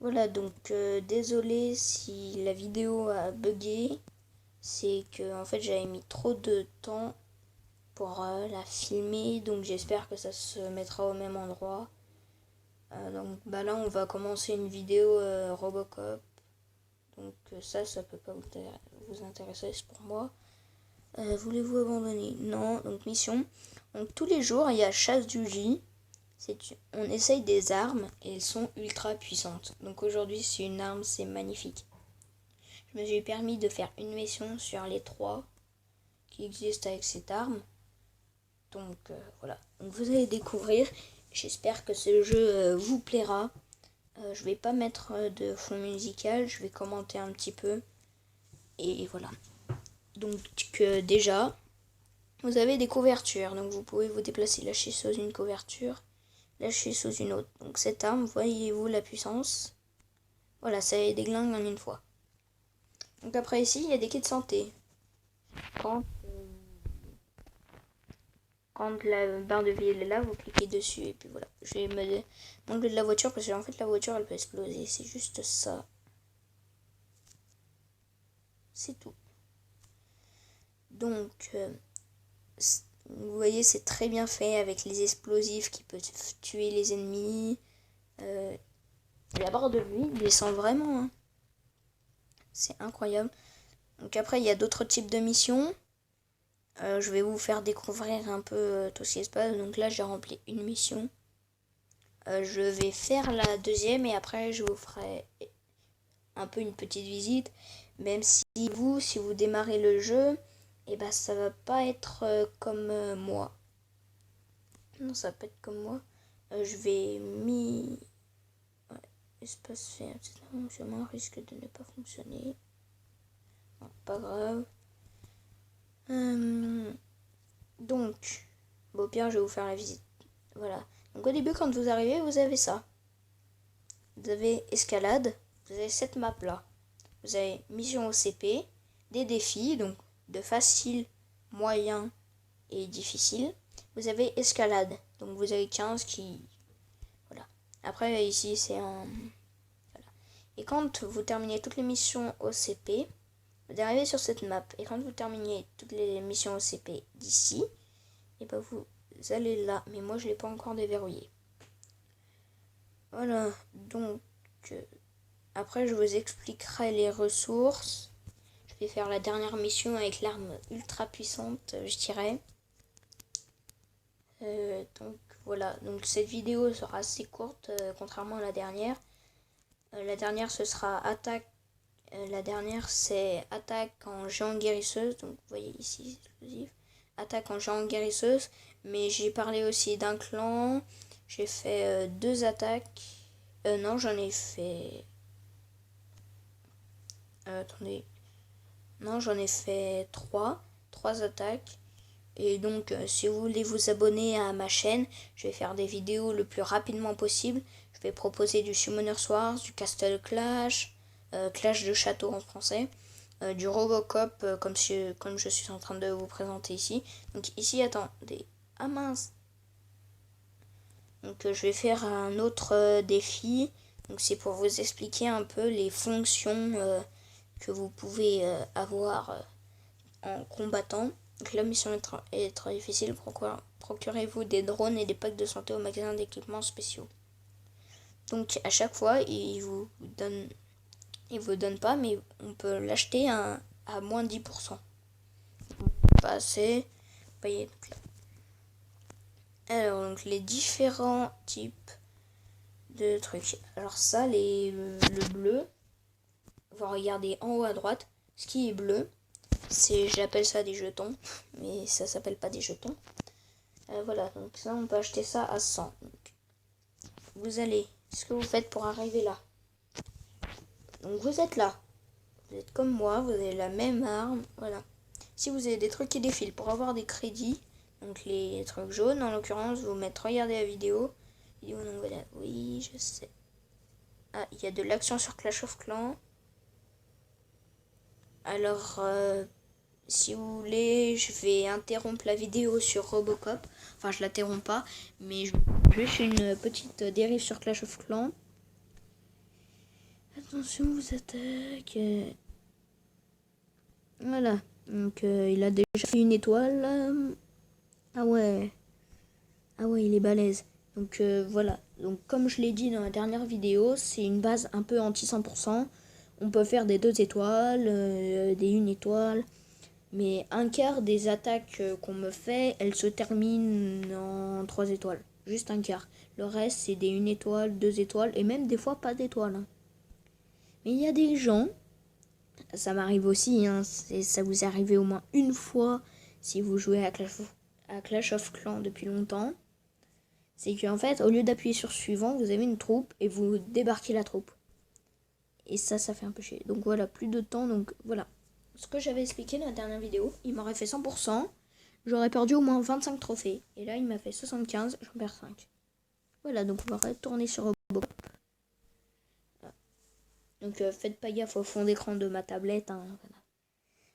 Voilà, donc désolé si la vidéo a bugué. C'est que en fait j'avais mis trop de temps pour la filmer, donc j'espère que ça se mettra au même endroit. Donc bah là on va commencer une vidéo Robocop. Donc ça peut pas vous intéresser, c'est pour moi. Voulez-vous abandonner? Non, donc mission. Donc tous les jours il y a chasse du J. On essaye des armes et elles sont ultra puissantes. Donc aujourd'hui c'est une arme, c'est magnifique. Je me suis permis de faire une mission sur les 3 qui existent avec cette arme. Donc voilà, donc vous allez découvrir. J'espère que ce jeu vous plaira. Je vais pas mettre de fond musical, je vais commenter un petit peu. Et voilà. Donc déjà, vous avez des couvertures. Donc vous pouvez vous déplacer, lâcher sous une couverture, lâcher sous une autre. Donc cette arme, voyez-vous la puissance? Voilà, ça déglingue en une fois. Donc après ici, il y a des kits de santé. Quand la barre de vie est là, vous cliquez dessus et puis voilà. Je vais m'enlever de la voiture parce qu'en fait la voiture elle peut exploser. C'est juste ça. C'est tout. Donc, vous voyez, c'est très bien fait avec les explosifs qui peuvent tuer les ennemis. La barre de vie descend vraiment. Hein. C'est incroyable. Donc après, il y a d'autres types de missions. Je vais vous faire découvrir un peu tout ce qui se passe. Donc là, j'ai rempli une mission. Je vais faire la deuxième et après, je vous ferai un peu une petite visite. Même si vous démarrez le jeu, et ben ça va pas être comme moi. Non, ça va pas être comme moi. Je vais ouais, espace faire. Cet chemin risque de ne pas fonctionner. Non, pas grave. Donc, bon, bien, je vais vous faire la visite. Voilà. Donc, au début, quand vous arrivez, vous avez ça. Vous avez escalade. Vous avez cette map là. Vous avez mission OCP, des défis, donc de facile, moyen et difficile. Vous avez escalade, donc vous avez 15 qui... Voilà. Après, ici, c'est un... Voilà. Et quand vous terminez toutes les missions OCP, vous arrivez sur cette map. Et quand vous terminez toutes les missions OCP d'ici, et ben vous allez là. Mais moi, je ne l'ai pas encore déverrouillé. Voilà. Donc, après, je vous expliquerai les ressources. Je vais faire la dernière mission avec l'arme ultra puissante, je dirais. Donc voilà, donc cette vidéo sera assez courte, contrairement à la dernière. La dernière ce sera attaque. La dernière c'est attaque en géant guérisseuse. Donc vous voyez ici, explosif. Attaque en géant guérisseuse. Mais j'ai parlé aussi d'un clan. J'ai fait 2 attaques. Non, j'en ai fait... attendez. Non, j'en ai fait 3 attaques. Et donc, si vous voulez vous abonner à ma chaîne, je vais faire des vidéos le plus rapidement possible. Je vais proposer du Summoner's Wars, du Castle Clash, Clash de Château en français, du Robocop, comme je suis en train de vous présenter ici. Donc ici, attendez. Ah mince. Donc je vais faire un autre défi. Donc c'est pour vous expliquer un peu les fonctions que vous pouvez avoir en combattant. Donc la mission est très difficile. Procurez-vous des drones et des packs de santé au magasin d'équipements spéciaux. Donc à chaque fois, il vous donne pas, mais on peut l'acheter à moins 10%. Pas assez. Voyez, donc là. Alors donc les différents types de trucs. Alors ça, le bleu, on va regarder en haut à droite. Ce qui est bleu, j'appelle ça des jetons, mais ça s'appelle pas des jetons. Voilà, donc ça on peut acheter ça à 100. Donc, ce que vous faites pour arriver là. Donc vous êtes là. Vous êtes comme moi, vous avez la même arme, voilà. Si vous avez des trucs qui défilent pour avoir des crédits, donc les trucs jaunes en l'occurrence, vous mettez regarder la vidéo. Donc voilà, oui, je sais. Ah, il y a de l'action sur Clash of Clans. Alors, si vous voulez, je vais interrompre la vidéo sur Robocop. Enfin, je l'interromps pas, mais je fais une petite dérive sur Clash of Clans. Attention, vous attaque. Voilà. Donc il a déjà fait une étoile. Ah ouais. Ah ouais, il est balèze. Donc voilà. Donc comme je l'ai dit dans la dernière vidéo, c'est une base un peu anti 100%. On peut faire des 2 étoiles, des 1 étoile. Mais un quart des attaques qu'on me fait, elles se terminent en 3 étoiles. Juste un quart. Le reste, c'est des 1 étoile, 2 étoiles et même des fois pas d'étoiles. Hein. Mais il y a des gens, ça m'arrive aussi, hein, ça vous est arrivé au moins une fois si vous jouez à Clash of Clans depuis longtemps. C'est qu'en fait, au lieu d'appuyer sur suivant, vous avez une troupe et vous débarquez la troupe. Et ça fait un peu chier. Donc voilà, plus de temps, donc voilà. Ce que j'avais expliqué dans la dernière vidéo, il m'aurait fait 100%. J'aurais perdu au moins 25 trophées. Et là, il m'a fait 75, j'en perds 5. Voilà, donc on va retourner sur Robocop. Donc faites pas gaffe au fond d'écran de ma tablette. Hein,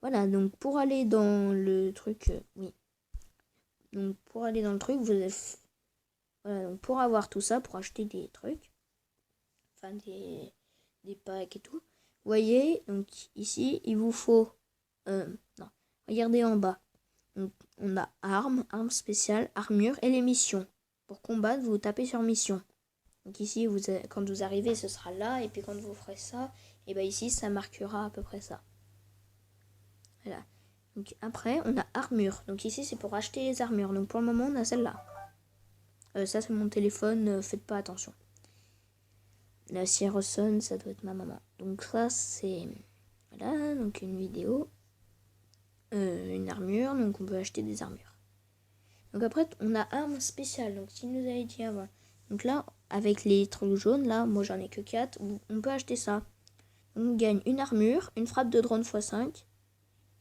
voilà, donc pour aller dans le truc... oui. Donc pour aller dans le truc, vous avez... Voilà, donc pour avoir tout ça, pour acheter des trucs, enfin des packs et tout, vous voyez, donc ici, il vous faut... non, regardez en bas. Donc, on a armes spéciales, armure et les missions. Pour combattre, vous tapez sur mission. Donc ici, quand vous arrivez, ce sera là. Et puis quand vous ferez ça, et bien ici, ça marquera à peu près ça. Voilà. Donc après, on a armure. Donc ici, c'est pour acheter les armures. Donc pour le moment, on a celle-là. Ça, c'est mon téléphone. Faites pas attention. La si elle ressonne, ça doit être ma maman. Donc ça, c'est... Voilà, donc une vidéo. Une armure. Donc on peut acheter des armures. Donc après, on a armes spéciales. Donc si nous avait dit avant. Donc là, avec les trucs jaunes, là, moi j'en ai que 4. On peut acheter ça. On gagne une armure, une frappe de drone x5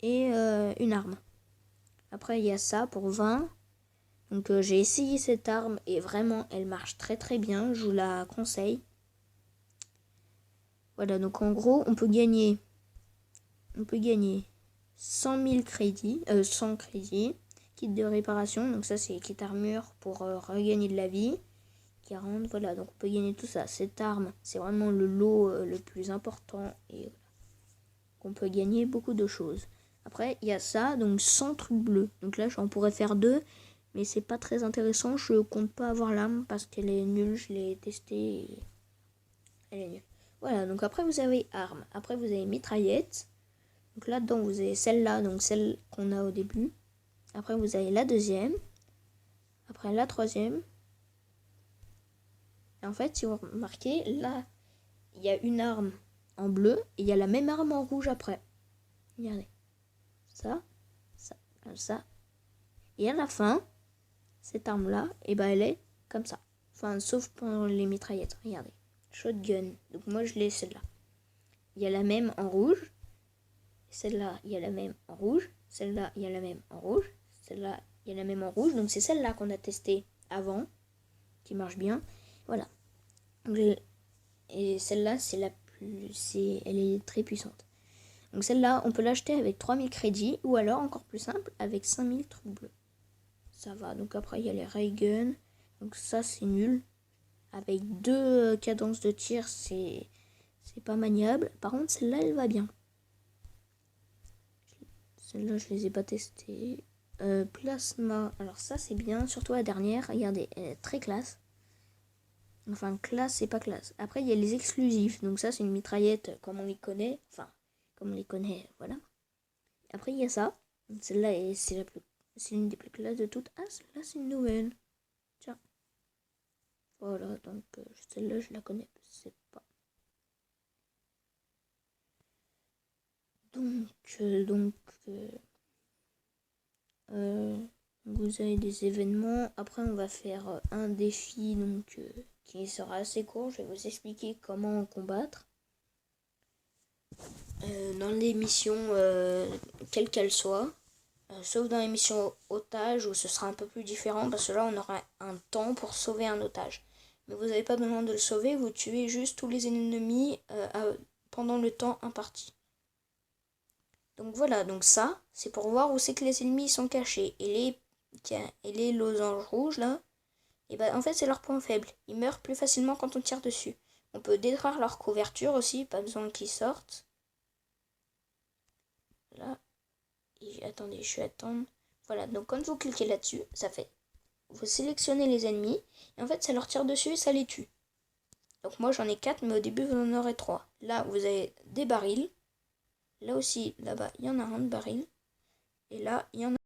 et une arme. Après, il y a ça pour 20. Donc j'ai essayé cette arme et vraiment, elle marche très très bien. Je vous la conseille. Voilà, donc en gros, on peut gagner 100 000 crédits, 100 crédits. Kit de réparation, donc ça c'est kit armure pour regagner de la vie. 40, voilà, donc on peut gagner tout ça. Cette arme, c'est vraiment le lot le plus important et voilà. On peut gagner beaucoup de choses. Après, il y a ça, donc 100 trucs bleus. Donc là, j'en pourrais faire 2, mais c'est pas très intéressant. Je compte pas avoir l'arme parce qu'elle est nulle. Je l'ai testée et elle est nulle. Voilà, donc après vous avez arme. Après vous avez mitraillette. Donc là-dedans, vous avez celle-là, donc celle qu'on a au début. Après, vous avez la deuxième. Après, la troisième. Et en fait, si vous remarquez, là, il y a une arme en bleu et il y a la même arme en rouge après. Regardez. Ça, comme ça. Et à la fin, cette arme-là, et ben elle est comme ça. Enfin, sauf pour les mitraillettes. Regardez. Shotgun. Donc moi, je l'ai celle-là. Il y a la même en rouge. Celle-là, il y a la même en rouge. Celle-là, il y a la même en rouge. Celle-là, il y a la même en rouge. Donc c'est celle-là qu'on a testée avant, qui marche bien. Voilà. Et celle-là, c'est la plus... elle est très puissante. Donc celle-là, on peut l'acheter avec 3000 crédits. Ou alors, encore plus simple, avec 5000 trucs bleus. Ça va. Donc après, il y a les ray guns. Donc ça, c'est nul. Avec 2 cadences de tir, c'est pas maniable. Par contre, celle-là, elle va bien. Celle-là, je les ai pas testées. Plasma. Alors ça, c'est bien. Surtout la dernière. Regardez, elle est très classe. Enfin, classe, c'est pas classe. Après, il y a les exclusifs. Donc ça, c'est une mitraillette comme on les connaît. Enfin, comme on les connaît, voilà. Après, il y a ça. Celle-là, c'est une des plus classes de toutes. Ah, celle-là, c'est une nouvelle. Tiens. Voilà, donc celle-là, je la connais. C'est pas. Donc, vous avez des événements. Après, on va faire un défi donc qui sera assez court. Je vais vous expliquer comment combattre. Dans les missions, quelles qu'elles soient. Sauf dans les missions otages où ce sera un peu plus différent parce que là, on aura un temps pour sauver un otage. Mais vous n'avez pas besoin de le sauver, vous tuez juste tous les ennemis pendant le temps imparti. Donc voilà, donc ça, c'est pour voir où c'est que les ennemis sont cachés. Et les losanges rouges, là, et ben en fait, c'est leur point faible. Ils meurent plus facilement quand on tire dessus. On peut détruire leur couverture aussi, pas besoin qu'ils sortent. Là. Et attendez, je vais attendre. Voilà, donc quand vous cliquez là-dessus, ça fait. Vous sélectionnez les ennemis, et en fait ça leur tire dessus et ça les tue. Donc moi j'en ai 4, mais au début vous en aurez 3. Là vous avez des barils. Là aussi, là-bas, il y en a un de baril. Et là, il y en a